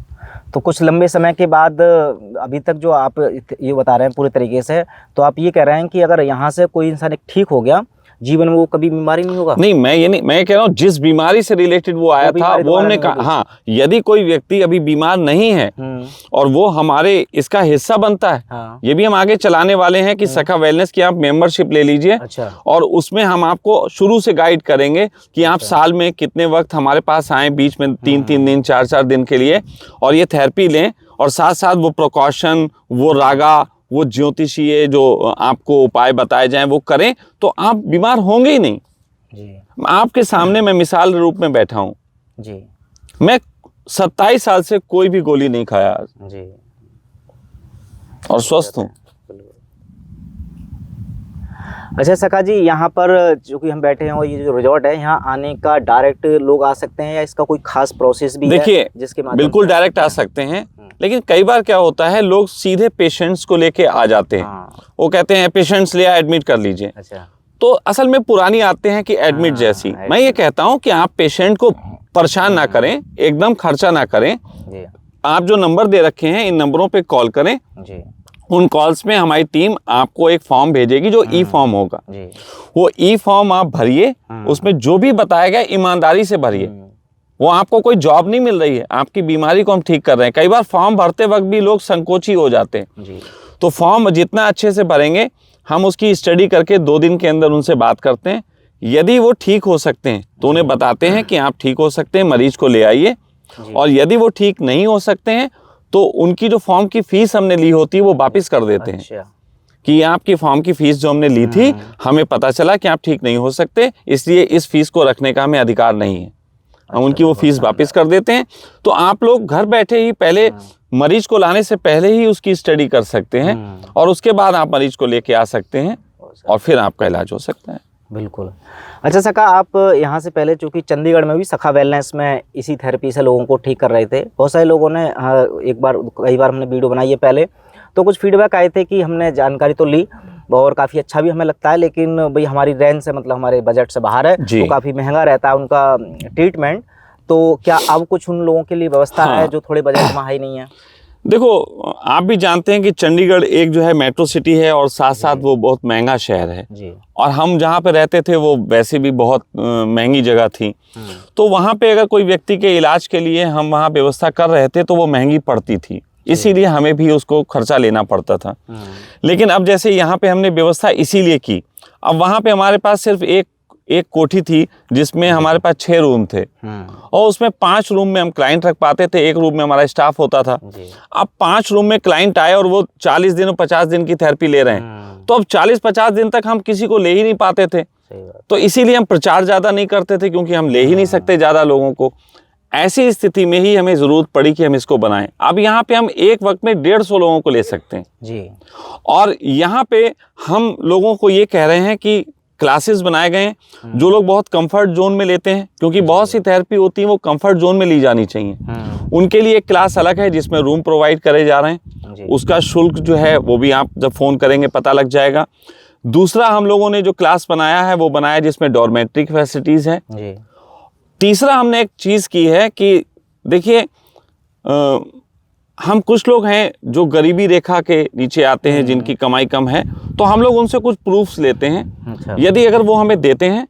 तो कुछ लंबे समय के बाद अभी तक जो आप ये बता रहे हैं पूरे तरीके से, तो आप ये कह रहे हैं कि अगर यहाँ से कोई इंसान एक ठीक हो गया, जीवन में वो कभी बीमारी नहीं होगा? नहीं, मैं कह रहा हूँ जिस बीमारी से रिलेटेड वो आया था वो हमने कहा, हाँ, यदि कोई व्यक्ति अभी बीमार नहीं है और वो हमारे इसका हिस्सा बनता है, ये भी हम आगे चलाने वाले हैं कि सखा वेलनेस की आप मेंबरशिप ले लीजिए। अच्छा। और उसमें हम आपको शुरू से गाइड करेंगे कि आप साल में कितने वक्त हमारे पास आए, बीच में 3-3 दिन 4-4 दिन के लिए, और ये थेरेपी लें, और साथ साथ वो प्रिकॉशन, वो रागा, वो ज्योतिषीय जो आपको उपाय बताए जाएं वो करें, तो आप बीमार होंगे ही नहीं जी। आपके सामने मैं मिसाल रूप में बैठा हूं जी, मैं 27 साल से कोई भी गोली नहीं खाया आज जी, और स्वस्थ हूं। अच्छा सखा जी, यहाँ पर जो कि हम बैठे हैं और ये जो रिजॉर्ट है, यहाँ आने का डायरेक्ट लोग आ सकते हैं या इसका कोई खास प्रोसेस भी है जिसके माध्यम बिल्कुल डायरेक्ट आ सकते हैं, लेकिन कई बार क्या होता है लोग सीधे पेशेंट्स को लेके आ जाते हैं। वो कहते हैं पेशेंट्स ले एडमिट कर लीजिए। अच्छा। तो असल में पुरानी आते हैं कि एडमिट जैसी। मैं ये कहता हूँ कि आप पेशेंट को परेशान ना करें, एकदम खर्चा ना करें जी। आप जो नंबर दे रखे हैं इन नंबरों पे कॉल करें जी। उन कॉल्स में हमारी टीम आपको एक फॉर्म भेजेगी जो ई फॉर्म होगा जी। वो ई फॉर्म आप भरिए, उसमें जो भी बताया गया ईमानदारी से भरिए। वो आपको कोई जॉब नहीं मिल रही है, आपकी बीमारी को हम ठीक कर रहे हैं। कई बार फॉर्म भरते वक्त भी लोग संकोची हो जाते हैं जी। तो फॉर्म जितना अच्छे से भरेंगे, हम उसकी स्टडी करके 2 दिन के अंदर उनसे बात करते हैं। यदि वो ठीक हो सकते हैं तो उन्हें बताते हैं कि आप ठीक हो सकते हैं, मरीज को ले आइए। और यदि वो ठीक नहीं हो सकते हैं तो उनकी जो फॉर्म की फीस हमने ली होती है वो वापस कर देते हैं कि आपकी फॉर्म की फीस जो हमने ली थी, हमें पता चला कि आप ठीक नहीं हो सकते, इसलिए इस फीस को रखने का हमें अधिकार नहीं है। हम उनकी वो फीस वापस कर देते हैं। तो आप लोग घर बैठे ही पहले मरीज को लाने से पहले ही उसकी स्टडी कर सकते हैं और उसके बाद आप मरीज को लेके आ सकते हैं और फिर आपका इलाज हो सकता है। बिल्कुल। अच्छा सखा, आप यहाँ से पहले चूँकि चंडीगढ़ में भी सखा वेलनेस में इसी थेरेपी से लोगों को ठीक कर रहे थे। बहुत सारे लोगों ने कई बार हमने वीडियो बनाई है पहले, तो कुछ फीडबैक आए थे कि हमने जानकारी तो ली और काफ़ी अच्छा भी हमें लगता है, लेकिन भाई हमारी रेंज से, मतलब हमारे बजट से बाहर है, तो काफ़ी महंगा रहता है उनका ट्रीटमेंट। तो क्या अब कुछ उन लोगों के लिए व्यवस्था है जो थोड़े बजट में हाई नहीं है? देखो, आप भी जानते हैं कि चंडीगढ़ एक जो है मेट्रो सिटी है और साथ साथ वो बहुत महंगा शहर है जी। और हम जहाँ पे रहते थे वो वैसे भी बहुत महंगी जगह थी। तो वहाँ पे अगर कोई व्यक्ति के इलाज के लिए हम वहाँ व्यवस्था कर रहे थे तो वो महंगी पड़ती थी, इसीलिए हमें भी उसको खर्चा लेना पड़ता था। लेकिन अब जैसे यहाँ पे हमने व्यवस्था इसीलिए की, अब वहाँ पे हमारे पास सिर्फ एक कोठी थी जिसमें हमारे पास 6 रूम थे और उसमें 5 रूम में हम क्लाइंट रख पाते थे, 1 रूम में हमारा स्टाफ होता था। अब 5 रूम में क्लाइंट आए और वो 40 दिन और 50 दिन की थेरेपी ले रहे हैं, तो अब 40-50 दिन तक हम किसी को ले ही नहीं पाते थे। तो इसीलिए हम प्रचार ज़्यादा नहीं करते थे, क्योंकि हम ले ही नहीं सकते ज़्यादा लोगों को। ऐसी स्थिति में ही हमें ज़रूरत पड़ी कि हम इसको बनाएं। अब यहाँ पे हम एक वक्त में 150 लोगों को ले सकते हैं जी। और यहाँ पे हम लोगों को ये कह रहे हैं कि क्लासेस बनाए गए हैं जो लोग बहुत कंफर्ट जोन में लेते हैं, क्योंकि बहुत सी थेरेपी होती है वो कंफर्ट जोन में ली जानी चाहिए। उनके लिए एक क्लास अलग है जिसमें रूम प्रोवाइड करे जा रहे हैं, उसका शुल्क जो है वो भी आप जब फ़ोन करेंगे पता लग जाएगा। दूसरा, हम लोगों ने जो क्लास बनाया है वो बनाया जिसमें डॉर्मेट्री फैसिलिटीज़ है। तीसरा, हमने एक चीज़ की है कि देखिए, हम कुछ लोग हैं जो गरीबी रेखा के नीचे आते हैं, जिनकी कमाई कम है, तो हम लोग उनसे कुछ प्रूफ्स लेते हैं। यदि अगर वो हमें देते हैं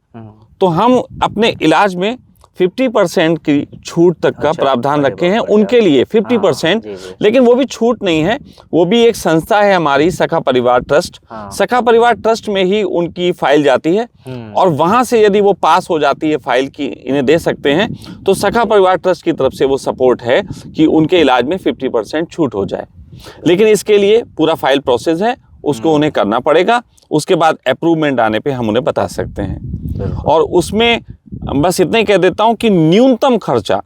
तो हम अपने इलाज में 50% की छूट तक का अच्छा, प्रावधान अरे रखे हैं बाप रे, उनके लिए 50%। जी, जी। लेकिन वो भी छूट नहीं है, वो भी एक संस्था है हमारी सखा परिवार ट्रस्ट। हाँ। सखा परिवार ट्रस्ट में ही उनकी फाइल जाती है और वहां से यदि वो पास हो जाती है फाइल की इन्हें दे सकते हैं, तो सखा परिवार ट्रस्ट की तरफ से वो सपोर्ट है कि उनके इलाज में 50% छूट हो जाए। लेकिन इसके लिए पूरा फाइल प्रोसेस है, उसको उन्हें करना पड़ेगा। उसके बाद अप्रूवमेंट आने पे हम उन्हें बता सकते हैं। और उसमें बस इतना ही कह देता हूं कि न्यूनतम खर्चा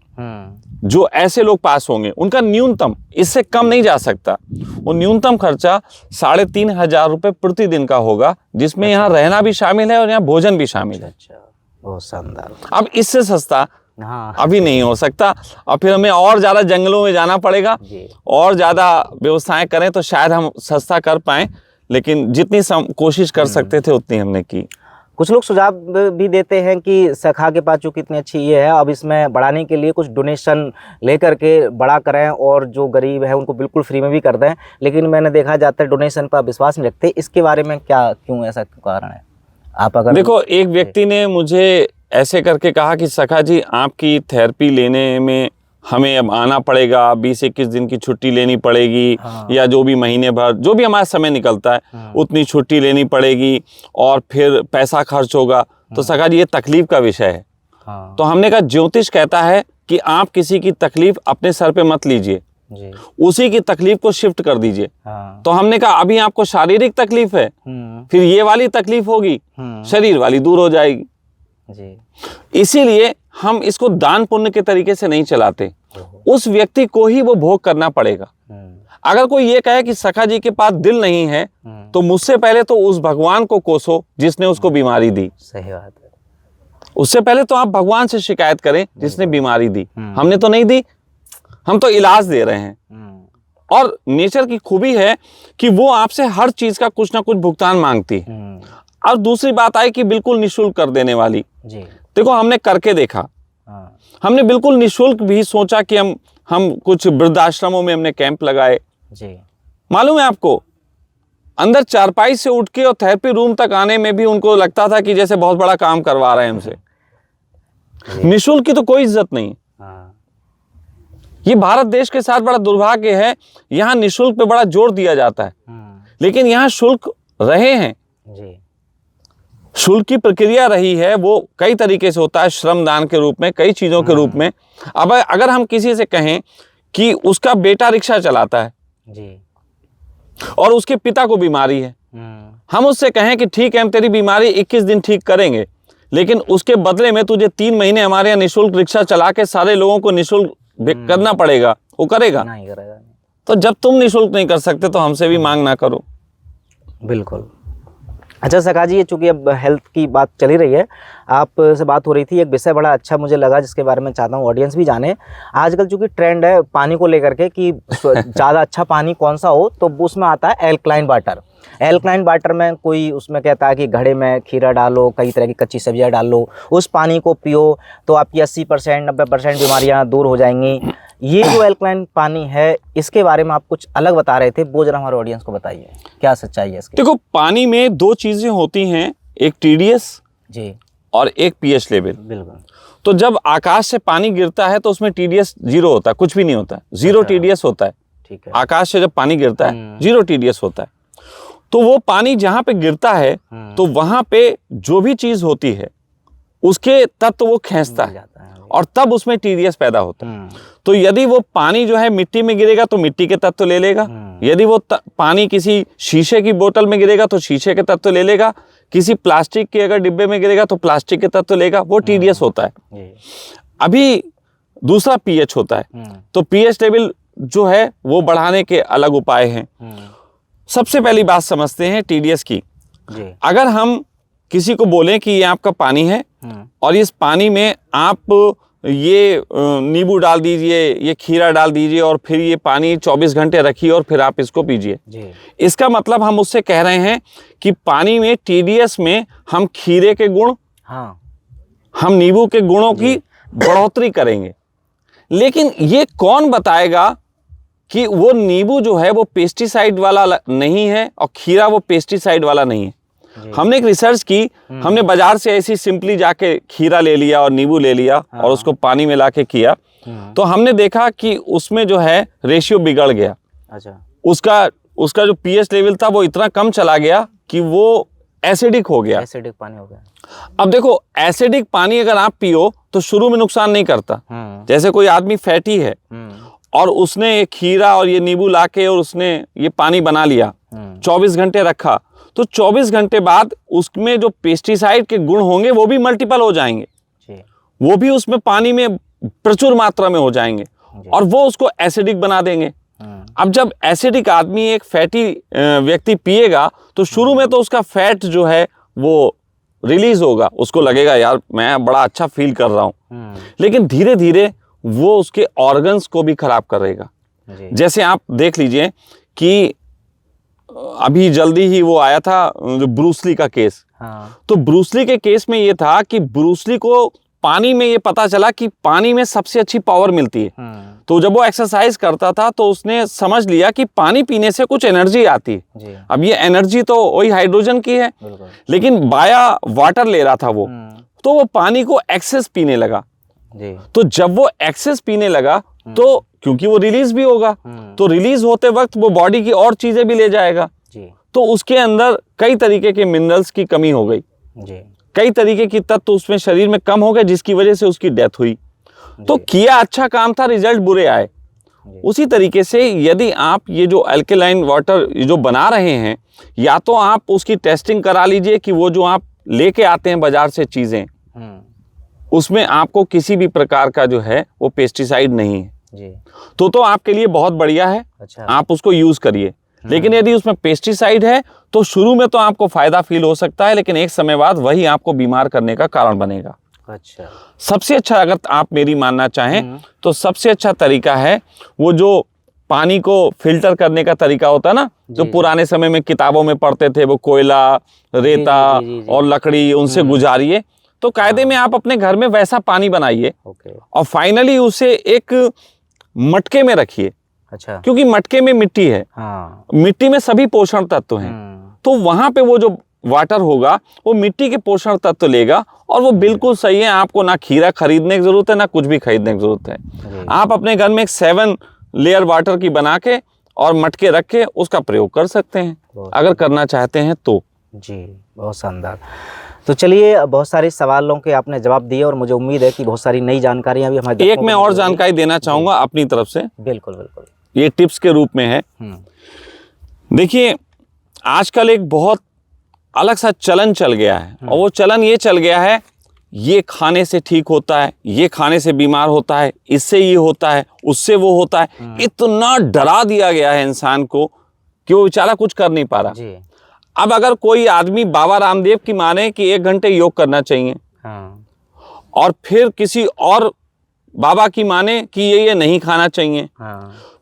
जो ऐसे लोग पास होंगे उनका न्यूनतम, इससे कम नहीं जा सकता, वो न्यूनतम खर्चा 3,500 रुपये प्रतिदिन का होगा, जिसमें यहाँ रहना भी शामिल है और यहाँ भोजन भी शामिल है। अच्छा, बहुत शानदार। अब इससे सस्ता हाँ, अभी नहीं हो सकता, और फिर हमें और ज़्यादा जंगलों में जाना पड़ेगा जी। और ज़्यादा व्यवस्थाएं करें तो शायद हम सस्ता कर पाएं, लेकिन जितनी कोशिश कर सकते थे उतनी हमने की। कुछ लोग सुझाव भी देते हैं कि सखा के पास जो कितनी अच्छी ये है, अब इसमें बढ़ाने के लिए कुछ डोनेशन लेकर के बड़ा करें और जो गरीब है उनको बिल्कुल फ्री में भी कर दें। लेकिन मैंने देखा जाता है डोनेशन पर विश्वास नहीं रखते, इसके बारे में क्या, क्यों, ऐसा क्यों कारण है? आप अगर देखो, एक व्यक्ति ने मुझे ऐसे करके कहा कि सखा जी, आपकी थेरेपी लेने में हमें अब आना पड़ेगा, 20-21 दिन की छुट्टी लेनी पड़ेगी। हाँ। या जो भी महीने भर जो भी हमारा समय निकलता है उतनी छुट्टी लेनी पड़ेगी और फिर पैसा खर्च होगा। तो सखा जी, ये तकलीफ का विषय है। हाँ। तो हमने कहा, ज्योतिष कहता है कि आप किसी की तकलीफ अपने सर पे मत लीजिए, जी। उसी की तकलीफ को शिफ्ट कर दीजिए। हाँ। तो हमने कहा, अभी आपको शारीरिक तकलीफ है, फिर ये वाली तकलीफ होगी, शरीर वाली दूर हो जाएगी। जी। इसीलिए हम इसको दान पुण्य के तरीके से नहीं चलाते, उस व्यक्ति को ही वो भोग करना पड़ेगा। अगर कोई ये कहे कि सखा जी के पास दिल नहीं है, तो मुझसे पहले तो उस भगवान को कोसो जिसने उसको बीमारी दी। सही बात है। उससे पहले तो आप भगवान से शिकायत करें जिसने बीमारी दी। हमने तो नहीं दी, हम तो इलाज दे रहे हैं। और नेचर की खूबी है कि वो आपसे हर चीज का कुछ ना कुछ भुगतान मांगती है। और दूसरी बात आई कि बिल्कुल निःशुल्क कर देने वाली। जी। देखो, हमने करके देखा। हमने बिल्कुल निःशुल्क भी सोचा कि हम कुछ वृद्धाश्रमों में हमने कैंप लगाए। जी। मालूम है आपको, अंदर चारपाई से उठ के और थेरेपी रूम तक आने में भी उनको लगता था कि जैसे बहुत बड़ा काम करवा रहे हैं हमसे। निःशुल्क की तो कोई इज्जत नहीं। ये भारत देश के साथ बड़ा दुर्भाग्य है, यहाँ निःशुल्क पे बड़ा जोर दिया जाता है, लेकिन यहाँ शुल्क रहे हैं। जी। शुल्क की प्रक्रिया रही है, वो कई तरीके से होता है, श्रमदान के रूप में, कई चीजों के रूप में। अब अगर हम किसी से कहें कि उसका बेटा रिक्शा चलाता है जी। और उसके पिता को बीमारी है, हम उससे कहें कि ठीक है, हम तेरी बीमारी 21 दिन ठीक करेंगे, लेकिन उसके बदले में तुझे 3 महीने हमारे यहाँ निःशुल्क रिक्शा चला के सारे लोगों को निःशुल्क करना पड़ेगा, वो करेगा? नहीं करेगा। तो जब तुम निःशुल्क नहीं कर सकते तो हमसे भी मांग ना करो। बिल्कुल। अच्छा सखा जी, ये चूँकि अब हेल्थ की बात चली रही है, आप से बात हो रही थी, एक विषय बड़ा अच्छा मुझे लगा जिसके बारे में चाहता हूँ ऑडियंस भी जाने। आजकल चूँकि ट्रेंड है पानी को लेकर के कि ज़्यादा अच्छा पानी कौन सा हो, तो उसमें आता है एल्कलाइन वाटर। एल्कलाइन वाटर में कोई उसमें कहता है कि घड़े में खीरा डालो, कई तरह की कच्ची सब्जियाँ डाल लो, उस पानी को पियो तो आपकी 80% 90% बीमारियाँ दूर हो जाएंगी। ये जो एल्कलाइन पानी है, इसके बारे में आप कुछ अलग बता रहे थे, वो जरा हमारे ऑडियंस को बताइए, क्या सच्चाई है इसकी? देखो, पानी में 2 चीज़ें होती हैं, एक TDS जी और एक pH लेवल। बिल्कुल। तो जब आकाश से पानी गिरता है तो उसमें TDS 0 होता है, कुछ भी नहीं होता है, 0 TDS होता है। ठीक है। आकाश से जब पानी गिरता है 0 TDS होता है। तो वो पानी जहाँ पे गिरता है तो वहाँ पे जो भी चीज़ होती है उसके तत्व वो खींचता है और तब उसमें TDS पैदा होता है। तो यदि वो पानी जो है मिट्टी में गिरेगा तो मिट्टी के तत्व ले लेगा, यदि वो पानी किसी शीशे की बोतल में गिरेगा तो शीशे के तत्व ले लेगा, किसी प्लास्टिक के अगर डिब्बे में गिरेगा तो प्लास्टिक के तत्व लेगा, वो TDS होता है। अभी दूसरा pH होता है, तो pH लेवल जो है वो बढ़ाने के अलग उपाय हैं। सबसे पहली बात समझते हैं TDS की। अगर हम किसी को बोलें कि ये आपका पानी है और इस पानी में आप ये नींबू डाल दीजिए, ये खीरा डाल दीजिए और फिर ये पानी 24 घंटे रखिए और फिर आप इसको पीजिए, इसका मतलब हम उससे कह रहे हैं कि पानी में TDS में हम खीरे के गुण, हम नींबू के गुणों की बढ़ोतरी करेंगे। लेकिन ये कौन बताएगा कि वो नींबू जो है वो पेस्टिसाइड वाला नहीं है और खीरा वो पेस्टिसाइड वाला नहीं है? हमने एक रिसर्च की, हमने बाजार से ऐसी सिंपली जाके खीरा ले लिया और नींबू ले लिया और उसको पानी में लाके किया, तो हमने देखा कि उसमें जो है रेशियो बिगड़ गया। अच्छा। उसका जो पीएच लेवल था वो इतना कम चला गया कि वो एसिडिक हो गया। एसिडिक पानी हो गया। अब देखो, एसिडिक पानी अगर आप पियो तो शुरू में नुकसान नहीं करता। जैसे कोई आदमी फैटी है और उसने ये खीरा और ये नींबू लाके और उसने ये पानी बना लिया, 24 घंटे रखा, तो 24 घंटे बाद उसमें जो पेस्टिसाइड के गुण होंगे वो भी मल्टीपल हो जाएंगे, वो भी उसमें पानी में प्रचुर मात्रा में हो जाएंगे और वो उसको एसिडिक बना देंगे। अब जब एसिडिक आदमी एक फैटी व्यक्ति पिएगा तो शुरू में तो उसका फैट जो है वो रिलीज होगा, उसको लगेगा यार मैं बड़ा अच्छा फील कर रहा हूँ, लेकिन धीरे धीरे वो उसके ऑर्गन्स को भी खराब करेगा। जैसे आप देख लीजिए कि अभी जल्दी ही वो आया था जो ब्रूसली का केस। तो ब्रूसली के केस में ये था कि ब्रूसली को पानी में ये पता चला कि पानी में सबसे अच्छी पावर मिलती है। तो जब वो एक्सरसाइज करता था तो उसने समझ लिया कि पानी पीने से कुछ एनर्जी आती है। अब ये एनर्जी तो वही हाइड्रोजन की है, लेकिन बाया वाटर ले रहा था वो, तो वो पानी को एक्सेस पीने लगा। तो जब वो एक्सेस पीने लगा तो क्योंकि वो रिलीज भी होगा, तो रिलीज होते वक्त वो बॉडी की और चीजें भी ले जाएगा, तो उसके अंदर कई तरीके के मिनरल्स की कमी हो गई, कई तरीके की तत्व उसमें शरीर में कम हो गए, जिसकी वजह से उसकी डेथ हुई। तो किया अच्छा काम था, रिजल्ट बुरे आए। उसी तरीके से यदि आप ये जो अल्कलाइन वाटर जो बना रहे हैं, या तो आप उसकी टेस्टिंग करा लीजिए कि वो जो आप लेके आते हैं बाजार से चीजें, उसमें आपको किसी भी प्रकार का जो है वो पेस्टिसाइड नहीं है, तो आपके लिए बहुत बढ़िया है। अच्छा। आप उसको यूज करिए। लेकिन यदि उसमें पेस्टिसाइड है तो शुरू में तो आपको फायदा फील हो सकता है, लेकिन एक समय बाद वही आपको बीमार करने का कारण बनेगा। अच्छा। सबसे अच्छा, अगर आप मेरी मानना चाहें तो सबसे अच्छा तरीका है वो जो पानी को फिल्टर करने का तरीका होता है ना, जो पुराने समय में किताबों में पढ़ते थे, वो कोयला, रेता और लकड़ी, उनसे गुजारिए। तो कायदे में आप अपने घर में वैसा पानी बनाइए और फाइनली उसे एक मटके में रखिए। अच्छा। क्योंकि मटके में मिट्टी है। मिट्टी में सभी पोषण तत्व हैं, तो वहां पे वो जो वाटर होगा वो मिट्टी के पोषण तत्व लेगा और वो बिल्कुल सही है। आपको ना खीरा खरीदने की जरूरत है, ना कुछ भी खरीदने की जरूरत है। आप अपने घर में एक 7 लेयर वाटर की बना के और मटके रख के उसका प्रयोग कर सकते हैं, अगर करना चाहते हैं तो। जी, बहुत शानदार। तो चलिए, बहुत सारे सवालों के आपने जवाब दिए और मुझे उम्मीद है कि बहुत सारी नई जानकारियां भी हमारे। एक मैं और जानकारी देना चाहूंगा अपनी तरफ से। बिल्कुल बिल्कुल। ये टिप्स के रूप में है। देखिए, आजकल एक बहुत अलग सा चलन चल गया है, और वो चलन ये चल गया है, ये खाने से ठीक होता है, ये खाने से बीमार होता है, इससे ये होता है, उससे वो होता है। इतना डरा दिया गया है इंसान को कि वो बेचारा कुछ कर नहीं पा रहा। अब अगर कोई आदमी बाबा रामदेव की माने कि 1 घंटे योग करना चाहिए, और फिर किसी और बाबा की माने कि ये नहीं खाना चाहिए,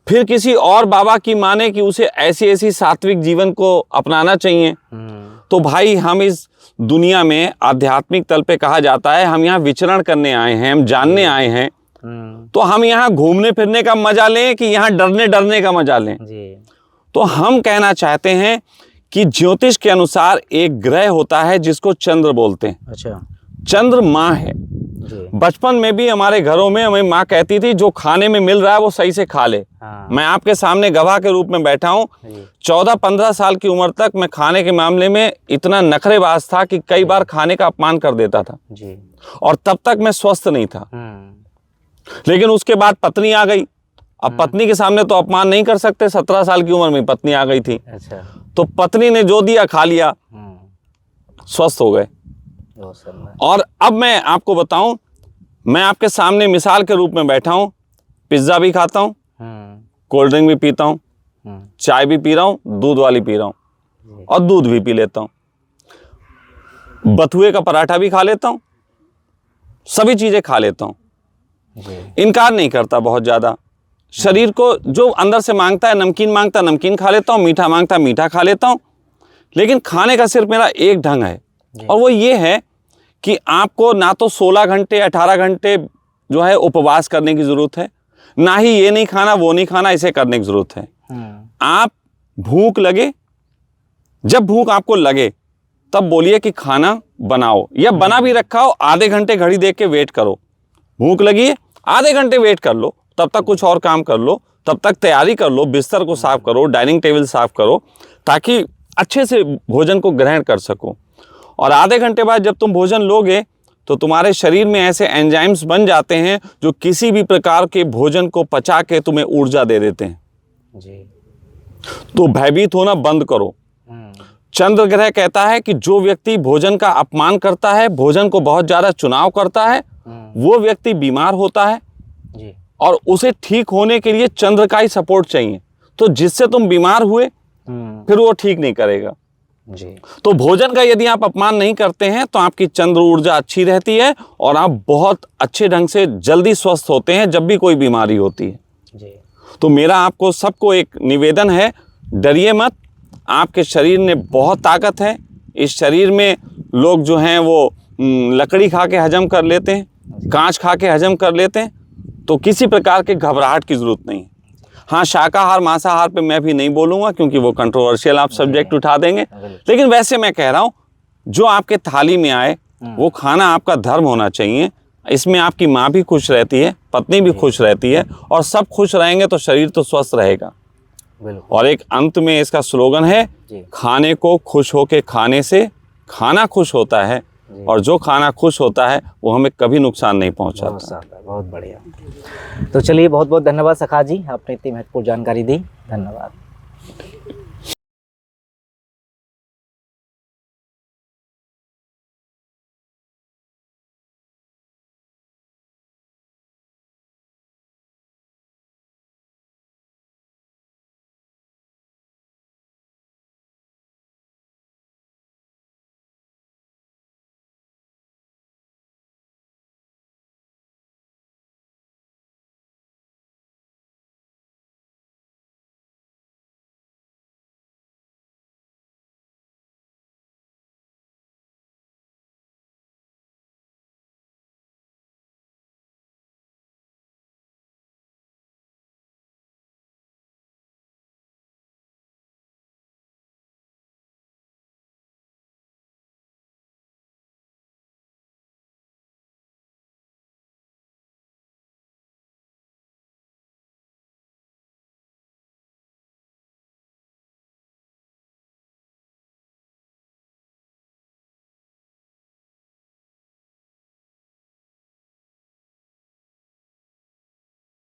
फिर किसी और बाबा की माने कि उसे ऐसी ऐसी सात्विक जीवन को अपनाना चाहिए, तो भाई हम इस दुनिया में आध्यात्मिक तल पे कहा जाता है हम यहाँ विचरण करने आए हैं, हम जानने आए हैं, तो हम यहाँ घूमने फिरने का मजा लें कि यहाँ डरने का मजा लें। तो हम कहना चाहते हैं कि ज्योतिष के अनुसार एक ग्रह होता है जिसको चंद्र बोलते हैं। अच्छा। चंद्र माँ है। बचपन में भी हमारे घरों में हमें माँ कहती थी जो खाने में मिल रहा है वो सही से खा ले। मैं आपके सामने गवाह के रूप में बैठा हूँ। 14-15 साल की उम्र तक मैं खाने के मामले में इतना नखरेबाज था कि कई बार खाने का अपमान कर देता था, और तब तक मैं स्वस्थ नहीं था। लेकिन उसके बाद पत्नी आ गई। अब पत्नी के सामने तो अपमान नहीं कर सकते, 17 साल की उम्र में पत्नी आ गई थी। अच्छा। तो पत्नी ने जो दिया खा लिया, स्वस्थ हो गए। और अब मैं आपको बताऊं, मैं आपके सामने मिसाल के रूप में बैठा हूं, पिज्जा भी खाता हूं, कोल्ड ड्रिंक भी पीता हूं, चाय भी पी रहा हूं, दूध वाली पी रहा हूं, और दूध भी पी लेता हूं, बथुए का पराठा भी खा लेता हूं, सभी चीजें खा लेता हूं। इनकार नहीं करता बहुत ज्यादा। शरीर को जो अंदर से मांगता है, नमकीन मांगता नमकीन खा लेता हूँ, मीठा मांगता मीठा खा लेता हूँ। लेकिन खाने का सिर्फ मेरा एक ढंग है, और वो ये है कि आपको ना तो 16 घंटे 18 घंटे जो है उपवास करने की जरूरत है, ना ही ये नहीं खाना वो नहीं खाना इसे करने की जरूरत है। आप भूख लगे, जब भूख आपको लगे तब बोलिए कि खाना बनाओ, या बना भी रखा हो आधे घंटे घड़ी देख के वेट करो। भूख लगी है, आधे घंटे वेट कर लो, तब तक कुछ और काम कर लो, तब तक तैयारी कर लो, बिस्तर को साफ करो, डाइनिंग टेबल साफ करो, ताकि अच्छे से भोजन को ग्रहण कर सको। और आधे घंटे बाद जब तुम भोजन लोगे तो तुम्हारे शरीर में ऐसे एंजाइम्स बन जाते हैं जो किसी भी प्रकार के भोजन को पचा के तुम्हें ऊर्जा दे देते हैं। जी। तो भयभीत होना बंद करो। चंद्र ग्रह कहता है कि जो व्यक्ति भोजन का अपमान करता है, भोजन को बहुत ज्यादा चुनाव करता है, वो व्यक्ति बीमार होता है जी। और उसे ठीक होने के लिए चंद्र का ही सपोर्ट चाहिए। तो जिससे तुम बीमार हुए फिर वो ठीक नहीं करेगा जी। तो भोजन का यदि आप अपमान नहीं करते हैं तो आपकी चंद्र ऊर्जा अच्छी रहती है और आप बहुत अच्छे ढंग से जल्दी स्वस्थ होते हैं जब भी कोई बीमारी होती है जी। तो मेरा आपको सबको एक निवेदन है, डरिए मत। आपके शरीर में बहुत ताकत है। इस शरीर में लोग जो हैं वो लकड़ी खा के हजम कर लेते हैं, कांच खा के हजम कर लेते हैं, तो किसी प्रकार के घबराहट की ज़रूरत नहीं है। हाँ, शाकाहार मांसाहार पे मैं भी नहीं बोलूँगा क्योंकि वो कंट्रोवर्शियल आप सब्जेक्ट उठा देंगे, लेकिन वैसे मैं कह रहा हूँ जो आपके थाली में आए वो खाना आपका धर्म होना चाहिए। इसमें आपकी माँ भी खुश रहती है, पत्नी भी खुश रहती है और सब खुश रहेंगे तो शरीर तो स्वस्थ रहेगा। और एक अंत में इसका स्लोगन है, खाने को खुश होके खाने से खाना खुश होता है और जो खाना खुश होता है वो हमें कभी नुकसान नहीं पहुंचाता। बहुत बढ़िया। तो चलिए, बहुत बहुत धन्यवाद सखा जी, आपने इतनी महत्वपूर्ण जानकारी दी। धन्यवाद।